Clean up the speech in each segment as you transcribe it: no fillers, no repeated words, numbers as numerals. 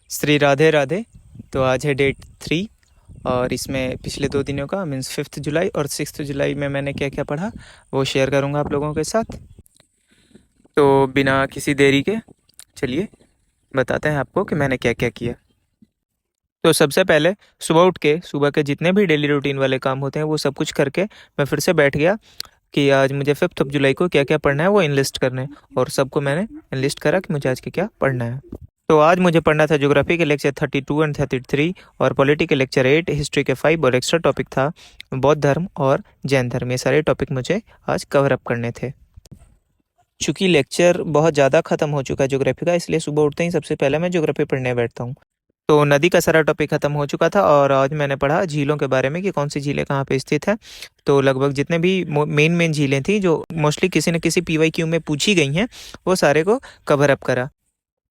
श्री राधे राधे। तो आज है डेट 3 और इसमें पिछले 2 दिनों का मीन्स 5 जुलाई और 6 जुलाई में मैंने क्या क्या पढ़ा वो शेयर करूँगा आप लोगों के साथ। तो बिना किसी देरी के चलिए बताते हैं आपको कि मैंने क्या क्या किया। तो सबसे पहले सुबह के जितने भी डेली रूटीन वाले काम होते हैं वो सब कुछ करके मैं फिर से बैठ गया कि आज मुझे 5 जुलाई को क्या क्या पढ़ना है वो इनलिस्ट करना है, और सबको मैंने इनलिस्ट करा कि मुझे आज क्या क्या पढ़ना है। तो आज मुझे पढ़ना था ज्योग्राफी के लेक्चर 32 एंड 33 और पॉलिटी के लेक्चर 8, हिस्ट्री के 5 और एक्स्ट्रा टॉपिक था बौद्ध धर्म और जैन धर्म। ये सारे टॉपिक मुझे आज कवर अप करने थे। चूँकि लेक्चर बहुत ज़्यादा ख़त्म हो चुका है ज्योग्राफी का, इसलिए सुबह उठते ही सबसे पहले मैं ज्योग्राफी पढ़ने बैठता हूँ। तो नदी का सारा टॉपिक ख़त्म हो चुका था और आज मैंने पढ़ा झीलों के बारे में कि कौन सी झीलें कहाँ पे स्थित है। तो लगभग जितने भी मेन झीलें थी जो मोस्टली किसी न किसी PYQ में पूछी गई हैं वो सारे को कवर अप करा।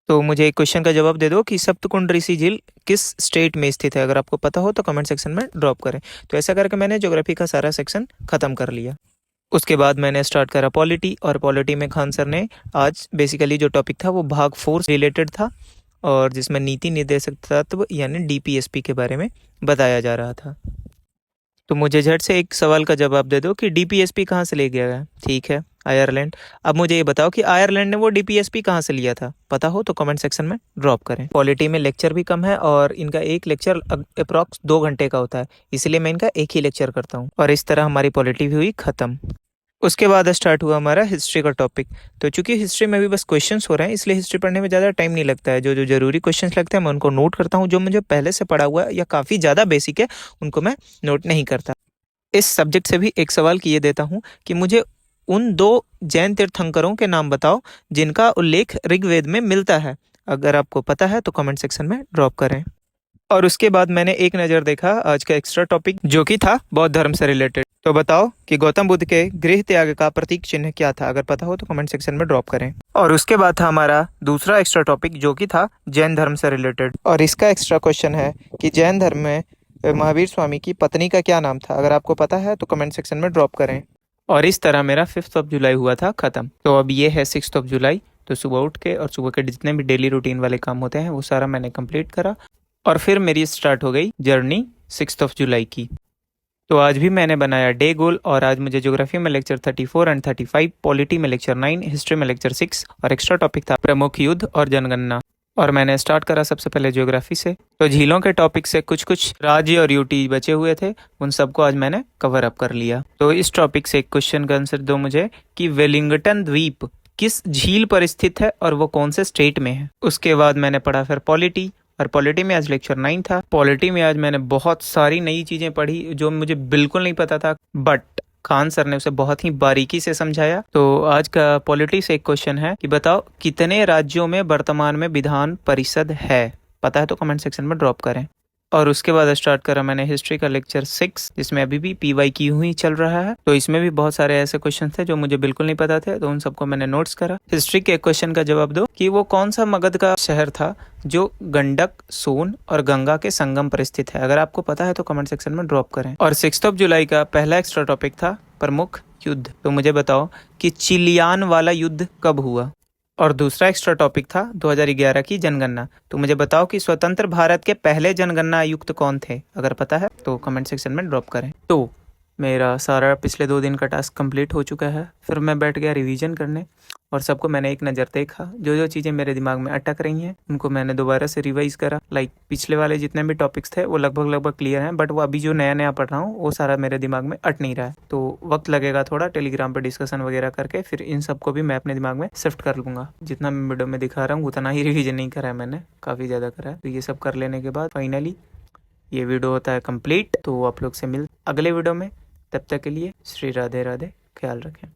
तो मुझे एक क्वेश्चन का जवाब दे दो कि सप्तकुंड ऋषि झील किस स्टेट में स्थित है। अगर आपको पता हो तो कमेंट सेक्शन में ड्रॉप करें। तो ऐसा करके मैंने ज्योग्राफी का सारा सेक्शन ख़त्म कर लिया। उसके बाद मैंने स्टार्ट करा पॉलिटी, और पॉलिटी में खान सर ने आज बेसिकली जो टॉपिक था वो भाग 4 रिलेटेड था, और जिसमें नीति निर्देशक तत्व यानी DPSP के बारे में बताया जा रहा था। तो मुझे झट से एक सवाल का जवाब दे दो कि DPSP कहाँ से ले गया गया। ठीक है, आयरलैंड। अब मुझे ये बताओ कि आयरलैंड ने वो DPSP कहाँ से लिया था। पता हो तो कमेंट सेक्शन में ड्रॉप करें। पॉलिटी में लेक्चर भी कम है और इनका एक लेक्चर अप्रॉक्स 2 घंटे का होता है, इसलिए मैं इनका एक ही लेक्चर करता हूँ। और इस तरह हमारी पॉलिटी भी हुई ख़त्म। उसके बाद स्टार्ट हुआ हमारा हिस्ट्री का टॉपिक। तो चूंकि हिस्ट्री में भी बस क्वेश्चंस हो रहे हैं, इसलिए हिस्ट्री पढ़ने में ज़्यादा टाइम नहीं लगता है। जो जो जरूरी क्वेश्चंस लगते हैं मैं उनको नोट करता हूँ, जो मुझे पहले से पढ़ा हुआ है या काफ़ी ज़्यादा बेसिक है उनको मैं नोट नहीं करता। इस सब्जेक्ट से भी एक सवाल किए देता हूँ कि मुझे उन 2 जैन तीर्थंकरों के नाम बताओ जिनका उल्लेख ऋग्वेद में मिलता है। अगर आपको पता है तो कमेंट सेक्शन में ड्रॉप करें। और उसके बाद मैंने एक नज़र देखा आज का एक्स्ट्रा टॉपिक जो कि था बौद्ध धर्म से रिलेटेड। तो बताओ कि गौतम बुद्ध के गृह त्याग का प्रतीक चिन्ह क्या था। अगर पता हो तो कमेंट सेक्शन में ड्रॉप करें। और उसके बाद था हमारा दूसरा एक्स्ट्रा टॉपिक जो कि था जैन धर्म से रिलेटेड, और इसका एक्स्ट्रा क्वेश्चन है कि जैन धर्म में महावीर स्वामी की पत्नी का क्या नाम था। अगर आपको पता है तो कमेंट सेक्शन में ड्रॉप करें। और इस तरह मेरा 5 जुलाई हुआ था ख़त्म। तो अब ये है 6 जुलाई। तो सुबह उठ के और सुबह के जितने भी डेली रूटीन वाले काम होते हैं वो सारा मैंने कंप्लीट करा, और फिर मेरी स्टार्ट हो गई जर्नी 6 जुलाई की। तो आज भी मैंने बनाया डे गोल, और आज मुझे ज्योग्राफी में लेक्चर 34 एंड 35, पॉलिटी में लेक्चर 9, हिस्ट्री में लेक्चर 6 और एक्स्ट्रा टॉपिक था प्रमुख युद्ध और जनगणना। और मैंने स्टार्ट करा सबसे पहले ज्योग्राफी से। तो झीलों के टॉपिक से कुछ कुछ राज्य और यूटी बचे हुए थे, उन सबको आज मैंने कवर अप कर लिया। तो इस टॉपिक से एक क्वेश्चन का आंसर दो मुझे कि वेलिंगटन द्वीप किस झील पर स्थित है और वो कौन से स्टेट में है। उसके बाद मैंने पढ़ा फिर पॉलिटी, और पॉलिटी में आज लेक्चर 9 था। पॉलिटी में आज मैंने बहुत सारी नई चीज़ें पढ़ी जो मुझे बिल्कुल नहीं पता था, बट खान सर ने उसे बहुत ही बारीकी से समझाया। तो आज का पॉलिटी से एक क्वेश्चन है कि बताओ कितने राज्यों में वर्तमान में विधान परिषद है। पता है तो कमेंट सेक्शन में ड्रॉप करें। और उसके बाद स्टार्ट करा मैंने हिस्ट्री का लेक्चर 6, जिसमें अभी भी PYQ ही चल रहा है। तो इसमें भी बहुत सारे ऐसे क्वेश्चन थे जो मुझे बिल्कुल नहीं पता थे, तो उन सबको मैंने नोट्स करा। हिस्ट्री के क्वेश्चन का जवाब दो कि वो कौन सा मगध का शहर था जो गंडक, सोन और गंगा के संगम पर स्थित है। अगर आपको पता है तो कमेंट सेक्शन में ड्रॉप करें। और 6 जुलाई का पहला एक्स्ट्रा टॉपिक था प्रमुख युद्ध। तो मुझे बताओ कि चिलियान वाला युद्ध कब हुआ। और दूसरा एक्स्ट्रा टॉपिक था 2011 की जनगणना। तो मुझे बताओ कि स्वतंत्र भारत के पहले जनगणना आयुक्त कौन थे। अगर पता है तो कमेंट सेक्शन में ड्रॉप करें। तो मेरा सारा पिछले 2 दिन का टास्क कंप्लीट हो चुका है। फिर मैं बैठ गया रिवीजन करने, और सबको मैंने एक नज़र देखा। जो जो चीज़ें मेरे दिमाग में अटक रही हैं उनको मैंने दोबारा से रिवाइज करा। लाइक पिछले वाले जितने भी टॉपिक्स थे वो लगभग क्लियर हैं, बट वो अभी जो नया नया पढ़ रहा हूँ वो सारा मेरे दिमाग में अट नहीं रहा है। तो वक्त लगेगा थोड़ा, टेलीग्राम पर डिस्कशन वगैरह करके फिर इन सबको भी मैं अपने दिमाग में शिफ्ट कर लूँगा। जितना मैं वीडियो में दिखा रहा हूँ उतना ही रिविजन नहीं करा है मैंने, काफ़ी ज़्यादा करा है। तो ये सब कर लेने के बाद फाइनली ये वीडियो होता है कंप्लीट। तो आप लोग से मिल अगले वीडियो में। तब तक के लिए श्री राधे राधे, ख्याल रखें।